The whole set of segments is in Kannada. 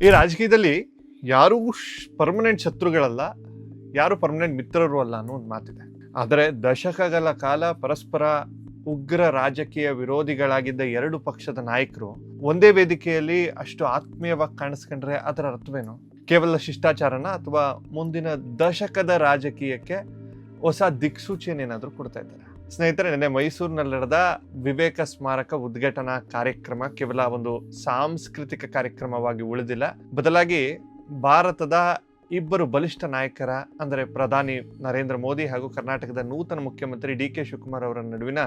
ಈ ರಾಜಕೀಯದಲ್ಲಿ ಯಾರೂ ಪರ್ಮನೆಂಟ್ ಶತ್ರುಗಳಲ್ಲ, ಯಾರು ಪರ್ಮನೆಂಟ್ ಮಿತ್ರರು ಅಲ್ಲ ಅನ್ನೋ ಒಂದು ಮಾತಿದೆ. ಆದರೆ ದಶಕಗಳ ಕಾಲ ಪರಸ್ಪರ ಉಗ್ರ ರಾಜಕೀಯ ವಿರೋಧಿಗಳಾಗಿದ್ದ ಎರಡು ಪಕ್ಷದ ನಾಯಕರು ಒಂದೇ ವೇದಿಕೆಯಲ್ಲಿ ಅಷ್ಟು ಆತ್ಮೀಯವಾಗಿ ಕಾಣಿಸ್ಕೊಂಡ್ರೆ ಅದರ ಅರ್ಥವೇನು? ಕೇವಲ ಶಿಷ್ಟಾಚಾರನ ಅಥವಾ ಮುಂದಿನ ದಶಕದ ರಾಜಕೀಯಕ್ಕೆ ಹೊಸ ದಿಕ್ಸೂಚಿಯನ್ನೇನಾದರೂ ಕೊಡ್ತಾ ಇದ್ದಾರೆ? ಸ್ನೇಹಿತರೆ, ನಿನ್ನೆ ಮೈಸೂರಿನಲ್ಲಿ ನಡೆದ ವಿವೇಕ ಸ್ಮಾರಕ ಉದ್ಘಾಟನಾ ಕಾರ್ಯಕ್ರಮ ಕೇವಲ ಒಂದು ಸಾಂಸ್ಕೃತಿಕ ಕಾರ್ಯಕ್ರಮವಾಗಿ ಉಳಿದಿಲ್ಲ, ಬದಲಾಗಿ ಭಾರತದ ಇಬ್ಬರು ಬಲಿಷ್ಠ ನಾಯಕರ ಅಂದರೆ ಪ್ರಧಾನಿ ನರೇಂದ್ರ ಮೋದಿ ಹಾಗೂ ಕರ್ನಾಟಕದ ನೂತನ ಮುಖ್ಯಮಂತ್ರಿ ಡಿ.ಕೆ. ಶಿವಕುಮಾರ್ ಅವರ ನಡುವಿನ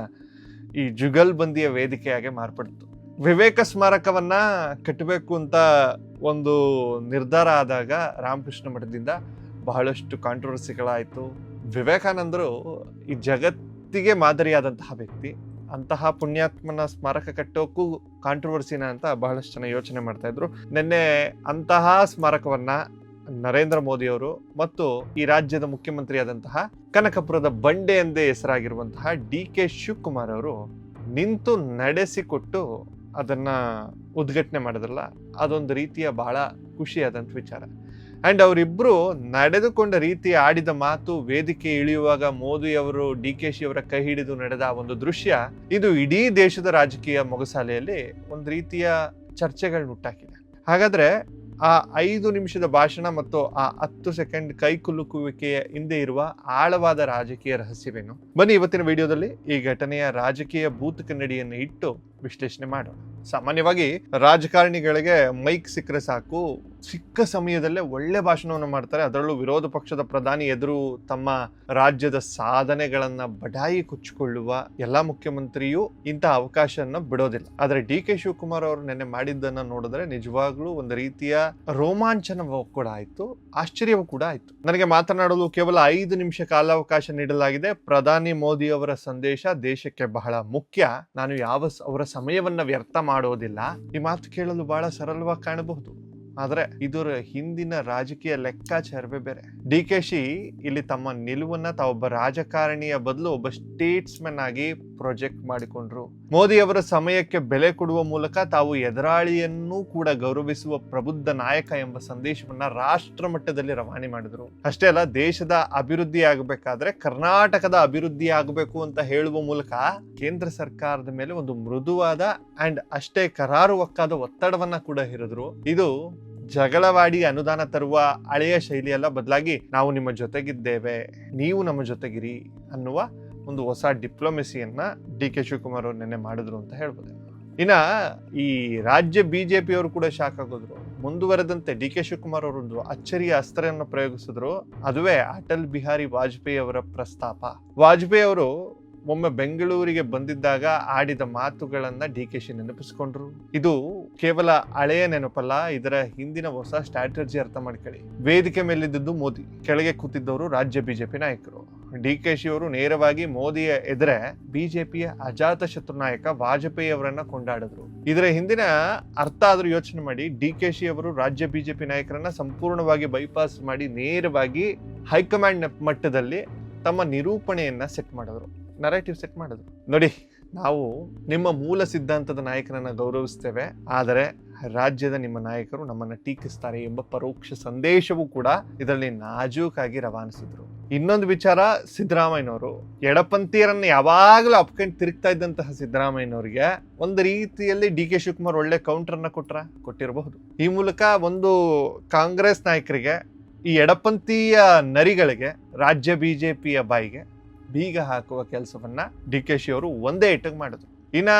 ಈ ಜುಗಲ್ಬಂದಿಯ ವೇದಿಕೆಯಾಗಿ ಮಾರ್ಪಡ್ತು. ವಿವೇಕ ಸ್ಮಾರಕವನ್ನ ಕಟ್ಟಬೇಕು ಅಂತ ಒಂದು ನಿರ್ಧಾರ ಆದಾಗ ರಾಮಕೃಷ್ಣ ಮಠದಿಂದ ಬಹಳಷ್ಟು ಕಾಂಟ್ರವರ್ಸಿಗಳಾಯಿತು. ವಿವೇಕಾನಂದರು ಈ ಜಗತ್ತಿಗೆ ಮಾದರಿಯಾದಂತಹ ವ್ಯಕ್ತಿ, ಅಂತಹ ಪುಣ್ಯಾತ್ಮನ ಸ್ಮಾರಕ ಕಟ್ಟೋಕ್ಕೂ ಕಾಂಟ್ರವರ್ಸಿನ ಅಂತ ಬಹಳಷ್ಟು ಜನ ಯೋಚನೆ ಮಾಡ್ತಾ ಇದ್ರು. ನಿನ್ನೆ ಅಂತಹ ಸ್ಮಾರಕವನ್ನ ನರೇಂದ್ರ ಮೋದಿ ಅವರು ಮತ್ತು ಈ ರಾಜ್ಯದ ಮುಖ್ಯಮಂತ್ರಿಯಾದಂತಹ ಕನಕಪುರದ ಬಂಡೆ ಎಂದೇ ಹೆಸರಾಗಿರುವಂತಹ ಡಿ.ಕೆ. ಶಿವಕುಮಾರ್ ಅವರು ನಿಂತು ನಡೆಸಿಕೊಟ್ಟು ಅದನ್ನ ಉದ್ಘಾಟನೆ ಮಾಡಿದ್ರಲ್ಲ, ಅದೊಂದು ರೀತಿಯ ಬಹಳ ಖುಷಿಯಾದಂಥ ವಿಚಾರ. ಅಂಡ್ ಅವರಿಬ್ರು ನಡೆದುಕೊಂಡ ರೀತಿ, ಆಡಿದ ಮಾತು, ವೇದಿಕೆ ಇಳಿಯುವಾಗ ಮೋದಿ ಅವರು ಡಿ.ಕೆ.ಶಿ ಅವರ ಕೈ ಹಿಡಿದು ನಡೆದ ಒಂದು ದೃಶ್ಯ, ಇದು ಇಡೀ ದೇಶದ ರಾಜಕೀಯ ಮೊಗಸಾಲೆಯಲ್ಲಿ ಒಂದು ರೀತಿಯ ಚರ್ಚೆಗಳನ್ನ ಹುಟ್ಟಾಕಿದೆ. ಹಾಗಾದ್ರೆ ಆ 5 ನಿಮಿಷದ ಭಾಷಣ ಮತ್ತು ಆ 10 ಸೆಕೆಂಡ್ ಕೈ ಕುಲುಕುವಿಕೆಯ ಹಿಂದೆ ಇರುವ ಆಳವಾದ ರಾಜಕೀಯ ರಹಸ್ಯವೇನು? ಬನ್ನಿ ಇವತ್ತಿನ ವಿಡಿಯೋದಲ್ಲಿ ಈ ಘಟನೆಯ ರಾಜಕೀಯ ಭೂತ ಕನ್ನಡಿಯನ್ನು ಇಟ್ಟು ವಿಶ್ಲೇಷಣೆ ಮಾಡೋಣ. ಸಾಮಾನ್ಯವಾಗಿ ರಾಜಕಾರಣಿಗಳಿಗೆ ಮೈಕ್ ಸಿಕ್ಕರೆ ಸಾಕು, ಸಿಕ್ಕ ಸಮಯದಲ್ಲೇ ಒಳ್ಳೆ ಭಾಷಣವನ್ನು ಮಾಡ್ತಾರೆ. ಅದರಲ್ಲೂ ವಿರೋಧ ಪಕ್ಷದ ಪ್ರಧಾನಿ ಎದುರು ತಮ್ಮ ರಾಜ್ಯದ ಸಾಧನೆಗಳನ್ನ ಬಡಾಯಿ ಕೊಚ್ಚಿಕೊಳ್ಳುವ ಎಲ್ಲಾ ಮುಖ್ಯಮಂತ್ರಿಯೂ ಇಂತಹ ಅವಕಾಶವನ್ನ ಬಿಡೋದಿಲ್ಲ. ಆದ್ರೆ ಡಿ.ಕೆ. ಶಿವಕುಮಾರ್ ಅವರು ನೆನ್ನೆ ಮಾಡಿದ್ದನ್ನ ನೋಡಿದ್ರೆ ನಿಜವಾಗ್ಲೂ ಒಂದು ರೀತಿಯ ರೋಮಾಂಚನವೂ ಕೂಡ ಆಯ್ತು, ಆಶ್ಚರ್ಯವೂ ಕೂಡ ಆಯ್ತು. ನನಗೆ ಮಾತನಾಡಲು ಕೇವಲ 5 ನಿಮಿಷ ಕಾಲಾವಕಾಶ ನೀಡಲಾಗಿದೆ. ಪ್ರಧಾನಿ ಮೋದಿ ಅವರ ಸಂದೇಶ ದೇಶಕ್ಕೆ ಬಹಳ ಮುಖ್ಯ, ನಾನು ಅವರ ಸಮಯವನ್ನ ವ್ಯರ್ಥ ಮಾಡೋದಿಲ್ಲ. ಈ ಮಾತು ಕೇಳಲು ಬಹಳ ಸರಳವಾಗಿ ಕಾಣಬಹುದು, ಆದ್ರೆ ಇದರ ಹಿಂದಿನ ರಾಜಕೀಯ ಲೆಕ್ಕಾಚಾರವೇ ಬೇರೆ. ಡಿ.ಕೆ.ಶಿ ಇಲ್ಲಿ ತಮ್ಮ ನಿಲುವನ್ನ ತಾವೊಬ್ಬ ರಾಜಕಾರಣಿಯ ಬದಲು ಒಬ್ಬ ಸ್ಟೇಟ್ಸ್ಮನ್ ಆಗಿ ಪ್ರೊಜೆಕ್ಟ್ ಮಾಡಿಕೊಂಡ್ರು. ಮೋದಿ ಅವರ ಸಮಯಕ್ಕೆ ಬೆಲೆ ಕೊಡುವ ಮೂಲಕ ತಾವು ಎದುರಾಳಿಯನ್ನೂ ಕೂಡ ಗೌರವಿಸುವ ಪ್ರಬುದ್ಧ ನಾಯಕ ಎಂಬ ಸಂದೇಶವನ್ನ ರಾಷ್ಟ್ರ ಮಟ್ಟದಲ್ಲಿ ರವಾನೆ ಮಾಡಿದ್ರು. ಅಷ್ಟೇ ಅಲ್ಲ, ದೇಶದ ಅಭಿವೃದ್ಧಿ ಆಗಬೇಕಾದ್ರೆ ಕರ್ನಾಟಕದ ಅಭಿವೃದ್ಧಿ ಆಗಬೇಕು ಅಂತ ಹೇಳುವ ಮೂಲಕ ಕೇಂದ್ರ ಸರ್ಕಾರದ ಮೇಲೆ ಒಂದು ಮೃದುವಾದ ಅಂಡ್ ಅಷ್ಟೇ ಕರಾರುವಕ್ಕಾದ ಒತ್ತಡವನ್ನ ಕೂಡ ಹೇರಿದ್ರು. ಇದು ಜಗಳವಾಡಿ ಅನುದಾನ ತರುವ ಹಳೆಯ ಶೈಲಿಯಲ್ಲ, ಬದಲಾಗಿ ನಾವು ನಿಮ್ಮ ಜೊತೆಗಿದ್ದೇವೆ, ನೀವು ನಮ್ಮ ಜೊತೆಗಿರಿ ಅನ್ನುವ ಒಂದು ಹೊಸ ಡಿಪ್ಲೊಮೆಸಿಯನ್ನ ಡಿ.ಕೆ. ಶಿವಕುಮಾರ್ ಅವರು ನಿನ್ನೆ ಮಾಡಿದ್ರು ಅಂತ ಹೇಳ್ಬೋದು. ಇನ್ನ ಈ ರಾಜ್ಯ ಬಿಜೆಪಿ ಅವರು ಕೂಡ ಶಾಕ್ ಆಗೋದ್ರು. ಮುಂದುವರೆದಂತೆ ಡಿ.ಕೆ. ಶಿವಕುಮಾರ್ ಅವರೊಂದು ಅಚ್ಚರಿಯ ಅಸ್ತ್ರವನ್ನು ಪ್ರಯೋಗಿಸಿದ್ರು. ಅದುವೇ ಅಟಲ್ ಬಿಹಾರಿ ವಾಜಪೇಯಿ ಅವರ ಪ್ರಸ್ತಾಪ. ವಾಜಪೇಯಿ ಅವರು ಒಮ್ಮೆ ಬೆಂಗಳೂರಿಗೆ ಬಂದಿದ್ದಾಗ ಆಡಿದ ಮಾತುಗಳನ್ನ ಡಿ.ಕೆ.ಶಿ ನೆನಪಿಸ್ಕೊಂಡ್ರು. ಇದು ಕೇವಲ ಹಳೆಯ ನೆನಪಲ್ಲ, ಇದರ ಹಿಂದಿನ ಹೊಸ ಸ್ಟ್ರಾಟಜಿ ಅರ್ಥ ಮಾಡ್ಕೊಳ್ಳಿ. ವೇದಿಕೆ ಮೇಲಿದ್ದದ್ದು ಮೋದಿ, ಕೆಳಗೆ ಕೂತಿದ್ದವರು ರಾಜ್ಯ ಬಿಜೆಪಿ ನಾಯಕರು. ಡಿ.ಕೆ.ಶಿ ಅವರು ನೇರವಾಗಿ ಮೋದಿಯ ಎದುರೇ ಬಿಜೆಪಿಯ ಅಜಾತ ಶತ್ರು ನಾಯಕ ವಾಜಪೇಯಿ ಅವರನ್ನ ಕೊಂಡಾಡಿದ್ರು. ಇದರ ಹಿಂದಿನ ಅರ್ಥ ಆದ್ರೂ ಯೋಚನೆ ಮಾಡಿ. ಡಿ.ಕೆ.ಶಿ ಅವರು ರಾಜ್ಯ ಬಿಜೆಪಿ ನಾಯಕರನ್ನ ಸಂಪೂರ್ಣವಾಗಿ ಬೈಪಾಸ್ ಮಾಡಿ ನೇರವಾಗಿ ಹೈಕಮಾಂಡ್ ಮಟ್ಟದಲ್ಲಿ ತಮ್ಮ ನಿರೂಪಣೆಯನ್ನ ಸೆಟ್ ಮಾಡಿದ್ರು, ನರೇಟಿವ್ ಸೆಟ್ ಮಾಡಿದ್ರು. ನೋಡಿ, ನಾವು ನಿಮ್ಮ ಮೂಲ ಸಿದ್ಧಾಂತದ ನಾಯಕರನ್ನ ಗೌರವಿಸ್ತೇವೆ, ಆದರೆ ರಾಜ್ಯದ ನಿಮ್ಮ ನಾಯಕರು ನಮ್ಮನ್ನ ಟೀಕಿಸ್ತಾರೆ ಎಂಬ ಪರೋಕ್ಷ ಸಂದೇಶವೂ ಕೂಡ ಇದರಲ್ಲಿ ನಾಜೂಕಾಗಿ ರವಾನಿಸಿದ್ರು. ಇನ್ನೊಂದು ವಿಚಾರ, ಸಿದ್ದರಾಮಯ್ಯನವರು ಎಡಪಂಥೀಯರನ್ನ ಯಾವಾಗಲೂ ಅಪ್ಕೊಂಡು ತಿರುಗ್ತಾ ಇದ್ದಂತಹ ಸಿದ್ದರಾಮಯ್ಯನವರಿಗೆ ಒಂದು ರೀತಿಯಲ್ಲಿ ಡಿ.ಕೆ. ಶಿವಕುಮಾರ್ ಒಳ್ಳೆ ಕೌಂಟರ್ನ ಕೊಟ್ಟಿರಬಹುದು. ಈ ಮೂಲಕ ಒಂದು ಕಾಂಗ್ರೆಸ್ ನಾಯಕರಿಗೆ, ಈ ಎಡಪಂಥೀಯ ನರಿಗಳಿಗೆ ರಾಜ್ಯ ಬಿಜೆಪಿಯ ಬಾಯಿಗೆ ಬೀಗ ಹಾಕುವ ಕೆಲಸವನ್ನ ಡಿ.ಕೆ.ಶಿ ಅವರು ಒಂದೇ ಇಟ್ಟಿಗೆ ಮಾಡಿದ್ರು. ಇನ್ನ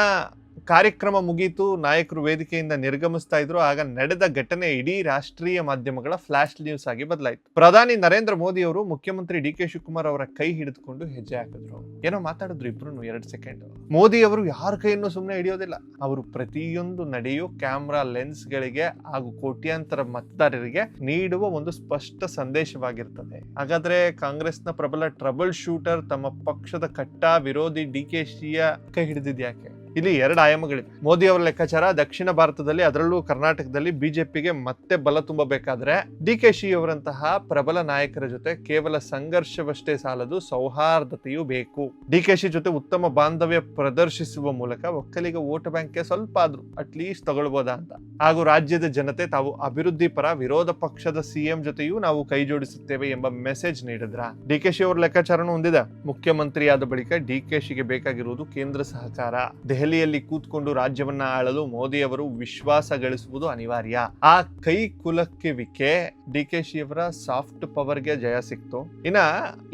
ಕಾರ್ಯಕ್ರಮ ಮುಗೀತು, ನಾಯಕರು ವೇದಿಕೆಯಿಂದ ನಿರ್ಗಮಿಸ್ತಾ ಇದ್ರು. ಆಗ ನಡೆದ ಘಟನೆ ಇಡೀ ರಾಷ್ಟ್ರೀಯ ಮಾಧ್ಯಮಗಳ ಫ್ಲಾಶ್ ನ್ಯೂಸ್ ಆಗಿ ಬದಲಾಯಿತು. ಪ್ರಧಾನಿ ನರೇಂದ್ರ ಮೋದಿ ಅವರು ಮುಖ್ಯಮಂತ್ರಿ ಡಿ.ಕೆ. ಶಿವಕುಮಾರ್ ಅವರ ಕೈ ಹಿಡಿದುಕೊಂಡು ಹೆಜ್ಜೆ ಹಾಕಿದ್ರು. ಏನೋ ಮಾತಾಡಿದ್ರು ಇಬ್ರು 2 ಸೆಕೆಂಡ್. ಮೋದಿ ಅವರು ಯಾರ ಕೈಯನ್ನು ಸುಮ್ಮನೆ ಹಿಡಿಯೋದಿಲ್ಲ. ಅವರು ಪ್ರತಿಯೊಂದು ನಡೆಯು ಕ್ಯಾಮ್ರಾ ಲೆನ್ಸ್ಗಳಿಗೆ ಹಾಗೂ ಕೋಟ್ಯಾಂತರ ಮತದಾರರಿಗೆ ನೀಡುವ ಒಂದು ಸ್ಪಷ್ಟ ಸಂದೇಶವಾಗಿರ್ತದೆ. ಹಾಗಾದ್ರೆ ಕಾಂಗ್ರೆಸ್ನ ಪ್ರಬಲ ಟ್ರಬಲ್ ಶೂಟರ್ ತಮ್ಮ ಪಕ್ಷದ ಕಟ್ಟಾ ವಿರೋಧಿ ಡಿ.ಕೆ.ಶಿಯ ಕೈ ಹಿಡಿದಿದ್ಯಾಕೆ? ಇಲ್ಲಿ 2 ಆಯಾಮಗಳಿವೆ. ಮೋದಿ ಅವರ ಲೆಕ್ಕಾಚಾರ ದಕ್ಷಿಣ ಭಾರತದಲ್ಲಿ, ಅದರಲ್ಲೂ ಕರ್ನಾಟಕದಲ್ಲಿ ಬಿಜೆಪಿಗೆ ಮತ್ತೆ ಬಲ ತುಂಬಬೇಕಾದ್ರೆ ಡಿಕೆಶಿ ಅವರಂತಹ ಪ್ರಬಲ ನಾಯಕರ ಜೊತೆ ಕೇವಲ ಸಂಘರ್ಷವಷ್ಟೇ ಸಾಲದು, ಸೌಹಾರ್ದತೆಯೂ ಬೇಕು. ಡಿಕೆಶಿ ಜೊತೆ ಉತ್ತಮ ಬಾಂಧವ್ಯ ಪ್ರದರ್ಶಿಸುವ ಮೂಲಕ ಒಕ್ಕಲಿಗ ವೋಟ್ ಬ್ಯಾಂಕ್ಗೆ ಸ್ವಲ್ಪ ಆದ್ರೂ ಅಟ್ಲೀಸ್ಟ್ ತಗೊಳ್ಬೋದಾ ಅಂತ. ಹಾಗೂ ರಾಜ್ಯದ ಜನತೆ ತಾವು ಅಭಿವೃದ್ಧಿ ಪರ, ವಿರೋಧ ಪಕ್ಷದ ಸಿಎಂ ಜೊತೆಯೂ ನಾವು ಕೈ ಜೋಡಿಸುತ್ತೇವೆ ಎಂಬ ಮೆಸೇಜ್ ಮಾಡಿದ್ರ. ಡಿಕೆಶಿ ಅವರ ಲೆಕ್ಕಾಚಾರನೂ ಹೊಂದಿದೆ. ಮುಖ್ಯಮಂತ್ರಿಯಾದ ಬಳಿಕ ಡಿಕೆಶಿಗೆ ಬೇಕಾಗಿರುವುದು ಕೇಂದ್ರ ಸಹಕಾರ. ದೆಹಲಿಯಲ್ಲಿ ಕೂತ್ಕೊಂಡು ರಾಜ್ಯವನ್ನ ಆಳಲು ಮೋದಿ ಅವರು ವಿಶ್ವಾಸ ಗಳಿಸುವುದು ಅನಿವಾರ್ಯ. ಆ ಕೈ ಕುಲಕ್ಕಿವಿಕೆ ಡಿಕೆಶಿ ಅವರ ಸಾಫ್ಟ್ ಪವರ್ಗೆ ಜಯ ಸಿಕ್ತು. ಇನ್ನ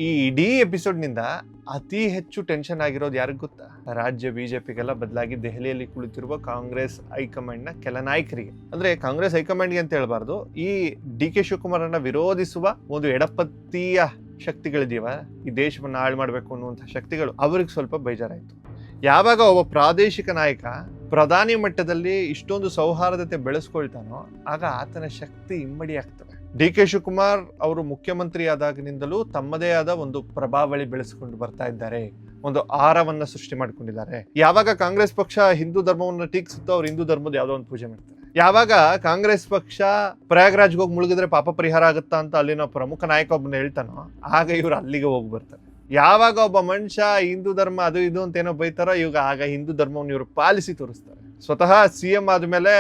ಈ ಇಡೀ ಎಪಿಸೋಡ್ ನಿಂದ ಅತಿ ಹೆಚ್ಚು ಟೆನ್ಷನ್ ಆಗಿರೋದು ಯಾರಿಗ್ ಗೊತ್ತಾ? ರಾಜ್ಯ ಬಿಜೆಪಿಗೆಲ್ಲ ಬದಲಾಗಿ ದೆಹಲಿಯಲ್ಲಿ ಕುಳಿತಿರುವ ಕಾಂಗ್ರೆಸ್ ಹೈಕಮಾಂಡ್ ನ ಕೆಲ ನಾಯಕರಿಗೆ. ಅಂದ್ರೆ ಕಾಂಗ್ರೆಸ್ ಹೈಕಮಾಂಡ್ಗೆ ಅಂತ ಹೇಳ್ಬಾರ್ದು, ಈ ಡಿ.ಕೆ. ಶಿವಕುಮಾರನ್ನ ವಿರೋಧಿಸುವ ಒಂದು ಎಡಪತ್ತೀಯ ಶಕ್ತಿಗಳಿದೀವ, ಈ ದೇಶವನ್ನ ಹಾಳು ಮಾಡಬೇಕು ಅನ್ನುವಂಥ ಶಕ್ತಿಗಳು, ಅವ್ರಿಗೆ ಸ್ವಲ್ಪ ಬೇಜಾರಾಯ್ತು. ಯಾವಾಗ ಒಬ್ಬ ಪ್ರಾದೇಶಿಕ ನಾಯಕ ಪ್ರಧಾನಿ ಮಟ್ಟದಲ್ಲಿ ಇಷ್ಟೊಂದು ಸೌಹಾರ್ದತೆ ಬೆಳೆಸ್ಕೊಳ್ತಾನೋ ಆಗ ಆತನ ಶಕ್ತಿ ಇಮ್ಮಡಿ ಆಗ್ತವೆ. ಡಿ.ಕೆ. ಶಿವಕುಮಾರ್ ಅವರು ಮುಖ್ಯಮಂತ್ರಿ ಆದಾಗಿನಿಂದಲೂ ತಮ್ಮದೇ ಆದ ಒಂದು ಪ್ರಭಾವಳಿ ಬೆಳೆಸಿಕೊಂಡು ಬರ್ತಾ ಇದ್ದಾರೆ, ಒಂದು ಆಹಾರವನ್ನ ಸೃಷ್ಟಿ ಮಾಡ್ಕೊಂಡಿದ್ದಾರೆ. ಯಾವಾಗ ಕಾಂಗ್ರೆಸ್ ಪಕ್ಷ ಹಿಂದೂ ಧರ್ಮವನ್ನ ಟೀಕಿಸುತ್ತೋ ಅವ್ರು ಹಿಂದೂ ಧರ್ಮದ ಯಾವುದೋ ಒಂದು ಪೂಜೆ ಮಾಡ್ತಾರೆ. ಯಾವಾಗ ಕಾಂಗ್ರೆಸ್ ಪಕ್ಷ ಪ್ರಯಾಗ್ರಾಜ್ಗೆ ಹೋಗಿ ಮುಳುಗಿದ್ರೆ ಪಾಪ ಪರಿಹಾರ ಆಗುತ್ತಾ ಅಂತ ಅಲ್ಲಿನ ಪ್ರಮುಖ ನಾಯಕ ಒಬ್ಬನ ಹೇಳ್ತಾನೋ ಆಗ ಇವ್ರು ಅಲ್ಲಿಗೆ ಹೋಗಿ ಬರ್ತಾರೆ. ಯಾವಾಗ ಒಬ್ಬ ಮನುಷ್ಯ ಹಿಂದೂ ಧರ್ಮ ಅದು ಇದು ಅಂತ ಏನೋ ಬೈತಾರೋ ಇವಾಗ ಆಗ ಹಿಂದೂ ಧರ್ಮವನ್ನು ಇವರು ಪಾಲಿಸಿ ತೋರಿಸ್ತಾರೆ. ಸ್ವತಃ ಸಿಎಂ ಆದ್ಮೇಲೆ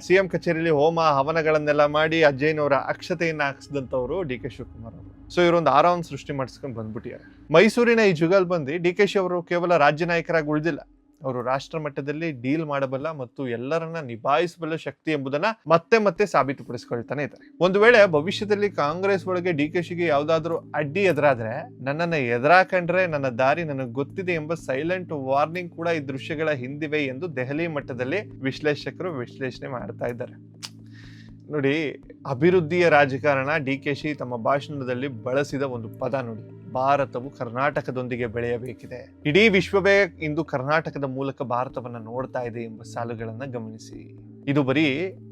ಸಿಎಂ ಕಚೇರಿಯಲ್ಲಿ ಹೋಮ ಹವನಗಳನ್ನೆಲ್ಲ ಮಾಡಿ ಅಜ್ಜಯ್ಯನವರ ಅಕ್ಷತೆಯನ್ನ ಹಾಕಿಸಿದಂಥವ್ರು ಡಿ.ಕೆ. ಶಿವಕುಮಾರ್ ಅವರು. ಸೊ ಇವರೊಂದು ಆರಾಮ್ ಸೃಷ್ಟಿ ಮಾಡಿಸ್ಕೊಂಡು ಬಂದ್ಬಿಟ್ಟಿದ್ದಾರೆ. ಮೈಸೂರಿನ ಈ ಜುಗಲ್ಬಂದಿ ಡಿ.ಕೆ.ಶಿ ಅವರು ಕೇವಲ ರಾಜ್ಯ ನಾಯಕರಾಗಿ ಉಳಿದಿಲ್ಲ, ಅವರು ರಾಷ್ಟ್ರ ಮಟ್ಟದಲ್ಲಿ ಡೀಲ್ ಮಾಡಬಲ್ಲ ಮತ್ತು ಎಲ್ಲರನ್ನ ನಿಭಾಯಿಸಬಲ್ಲ ಶಕ್ತಿ ಎಂಬುದನ್ನ ಮತ್ತೆ ಮತ್ತೆ ಸಾಬೀತುಪಡಿಸ್ಕೊಳ್ತಾನೆ ಇದ್ದಾರೆ. ಒಂದು ವೇಳೆ ಭವಿಷ್ಯದಲ್ಲಿ ಕಾಂಗ್ರೆಸ್ ಒಳಗೆ ಡಿ.ಕೆ.ಶಿಗೆ ಯಾವ್ದಾದ್ರು ಅಡ್ಡಿ ಎದುರಾದ್ರೆ ನನ್ನನ್ನ ಎದುರಾಕಂಡ್ರೆ ನನ್ನ ದಾರಿ ನನಗೆ ಗೊತ್ತಿದೆ ಎಂಬ ಸೈಲೆಂಟ್ ವಾರ್ನಿಂಗ್ ಕೂಡ ಈ ದೃಶ್ಯಗಳ ಹಿಂದಿವೆ ಎಂದು ದೆಹಲಿ ಮಟ್ಟದಲ್ಲಿ ವಿಶ್ಲೇಷಕರು ವಿಶ್ಲೇಷಣೆ ಮಾಡ್ತಾ ಇದ್ದಾರೆ. ನೋಡಿ, ಅಭಿವೃದ್ಧಿಯ ರಾಜಕಾರಣ ಡಿ.ಕೆ.ಶಿ ತಮ್ಮ ಭಾಷಣದಲ್ಲಿ ಬಳಸಿದ ಒಂದು ಪದ ನೋಡಿ, ಭಾರತವು ಕರ್ನಾಟಕದೊಂದಿಗೆ ಬೆಳೆಯಬೇಕಿದೆ. ಇಡೀ ವಿಶ್ವವೇ ಇಂದು ಕರ್ನಾಟಕದ ಮೂಲಕ ಭಾರತವನ್ನ ನೋಡ್ತಾ ಇದೆ ಎಂಬ ಸಾಲುಗಳನ್ನ ಗಮನಿಸಿ. ಇದು ಬರೀ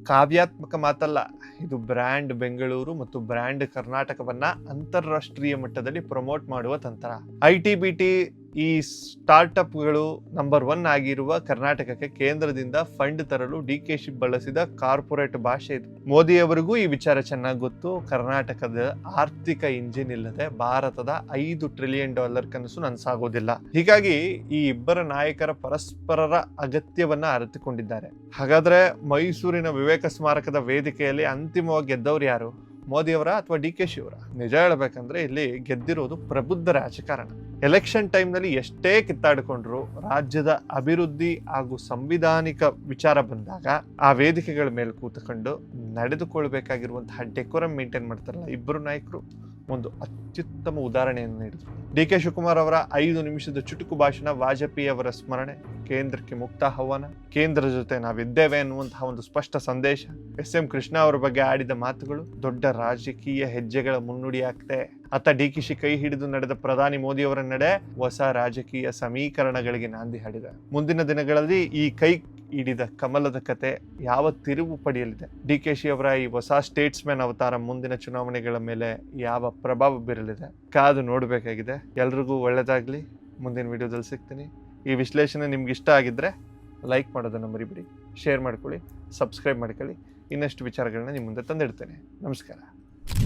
ಕಾವ್ಯಾತ್ಮಕ ಮಾತಲ್ಲ, ಇದು ಬ್ರ್ಯಾಂಡ್ ಬೆಂಗಳೂರು ಮತ್ತು ಬ್ರ್ಯಾಂಡ್ ಕರ್ನಾಟಕವನ್ನ ಅಂತಾರಾಷ್ಟ್ರೀಯ ಮಟ್ಟದಲ್ಲಿ ಪ್ರಮೋಟ್ ಮಾಡುವ ತಂತ್ರ. ಐಟಿ-ಬಿಟಿ ಈ ಸ್ಟಾರ್ಟ್ಅಪ್ಗಳು ನಂಬರ್ 1 ಆಗಿರುವ ಕರ್ನಾಟಕಕ್ಕೆ ಕೇಂದ್ರದಿಂದ ಫಂಡ್ ತರಲು ಡಿ.ಕೆ.ಶಿ ಬಳಸಿದ ಕಾರ್ಪೊರೇಟ್ ಭಾಷೆ ಇದು. ಮೋದಿ ಅವರಿಗೂ ಈ ವಿಚಾರ ಚೆನ್ನಾಗಿ ಗೊತ್ತು. ಕರ್ನಾಟಕದ ಆರ್ಥಿಕ ಇಂಜಿನ್ ಇಲ್ಲದೆ ಭಾರತದ $5 ಟ್ರಿಲಿಯನ್ ಕನಸು ನನಸಾಗೋದಿಲ್ಲ. ಹೀಗಾಗಿ ಈ ಇಬ್ಬರ ನಾಯಕರ ಪರಸ್ಪರರ ಅಗತ್ಯವನ್ನ ಅರಿತುಕೊಂಡಿದ್ದಾರೆ. ಹಾಗಾದ್ರೆ ಮೈಸೂರಿನ ವಿವೇಕ ಸ್ಮಾರಕದ ವೇದಿಕೆಯಲ್ಲಿ ಅಂತಿಮವಾಗಿ ಗೆದ್ದವ್ರು ಯಾರು? ಮೋದಿ ಅವರ ಅಥವಾ ಡಿ.ಕೆ.ಶಿ ಅವರ? ನಿಜ ಹೇಳ್ಬೇಕಂದ್ರೆ ಇಲ್ಲಿ ಗೆದ್ದಿರೋದು ಪ್ರಬುದ್ಧ ರಾಜಕಾರಣ. ಎಲೆಕ್ಷನ್ ಟೈಮ್ನಲ್ಲಿ ಎಷ್ಟೇ ಕಿತ್ತಾಡಿಕೊಂಡ್ರು ರಾಜ್ಯದ ಅಭಿವೃದ್ಧಿ ಹಾಗೂ ಸಂವಿಧಾನಿಕ ವಿಚಾರ ಬಂದಾಗ ಆ ವೇದಿಕೆಗಳ ಮೇಲೆ ಕೂತ್ಕೊಂಡು ನಡೆದುಕೊಳ್ಬೇಕಾಗಿರುವಂತಹ ಡೆಕೋರಂ ಮೇಂಟೈನ್ ಮಾಡ್ತಾರಲ್ಲ ಇಬ್ಬರು ನಾಯಕರು, ಒಂದು ಅತ್ಯುತ್ತಮ ಉದಾಹರಣೆಯನ್ನು ನೀಡಿದ್ರು. ಡಿ.ಕೆ. ಶಿವಕುಮಾರ್ ಅವರ 5 ನಿಮಿಷದ ಚುಟುಕು ಭಾಷಣ, ವಾಜಪೇಯಿ ಅವರ ಸ್ಮರಣೆ, ಕೇಂದ್ರಕ್ಕೆ ಮುಕ್ತ ಆಹ್ವಾನ, ಕೇಂದ್ರದ ಜೊತೆ ನಾವಿದ್ದೇವೆ ಅನ್ನುವಂತಹ ಒಂದು ಸ್ಪಷ್ಟ ಸಂದೇಶ, ಎಸ್.ಎಂ. ಕೃಷ್ಣ ಅವರ ಬಗ್ಗೆ ಆಡಿದ ಮಾತುಗಳು ದೊಡ್ಡ ರಾಜಕೀಯ ಹೆಜ್ಜೆಗಳ ಮುನ್ನುಡಿಯಾಗ್ತದೆ. ಅತ್ತ ಡಿ.ಕೆ.ಶಿ ಕೈ ಹಿಡಿದು ನಡೆದ ಪ್ರಧಾನಿ ಮೋದಿ ಅವರ ನಡೆ ಹೊಸ ರಾಜಕೀಯ ಸಮೀಕರಣಗಳಿಗೆ ನಾಂದಿ ಹಾಡಿದೆ. ಮುಂದಿನ ದಿನಗಳಲ್ಲಿ ಈ ಕೈ ಹಿಡಿದ ಕಮಲದ ಕತೆ ಯಾವ ತಿರುವು ಪಡೆಯಲಿದೆ? ಡಿ.ಕೆ.ಶಿ ಅವರ ಈ ಹೊಸ ಸ್ಟೇಟ್ಸ್ಮನ್ ಅವತಾರ ಮುಂದಿನ ಚುನಾವಣೆಗಳ ಮೇಲೆ ಯಾವ ಪ್ರಭಾವ ಬೀರಲಿದೆ? ಕಾದು ನೋಡಬೇಕಾಗಿದೆ. ಎಲ್ರಿಗೂ ಒಳ್ಳೆಯದಾಗಲಿ. ಮುಂದಿನ ವಿಡಿಯೋದಲ್ಲಿ ಸಿಗ್ತೀನಿ. ಈ ವಿಶ್ಲೇಷಣೆ ನಿಮ್ಗೆ ಇಷ್ಟ ಆಗಿದ್ರೆ ಲೈಕ್ ಮಾಡೋದನ್ನು ಮರಿಬೇಡಿ, ಶೇರ್ ಮಾಡ್ಕೊಳ್ಳಿ, ಸಬ್ಸ್ಕ್ರೈಬ್ ಮಾಡ್ಕೊಳ್ಳಿ. ಇನ್ನಷ್ಟು ವಿಚಾರಗಳನ್ನ ನಿಮ್ಮ ಮುಂದೆ ತಂದಿಡ್ತೇನೆ. ನಮಸ್ಕಾರ.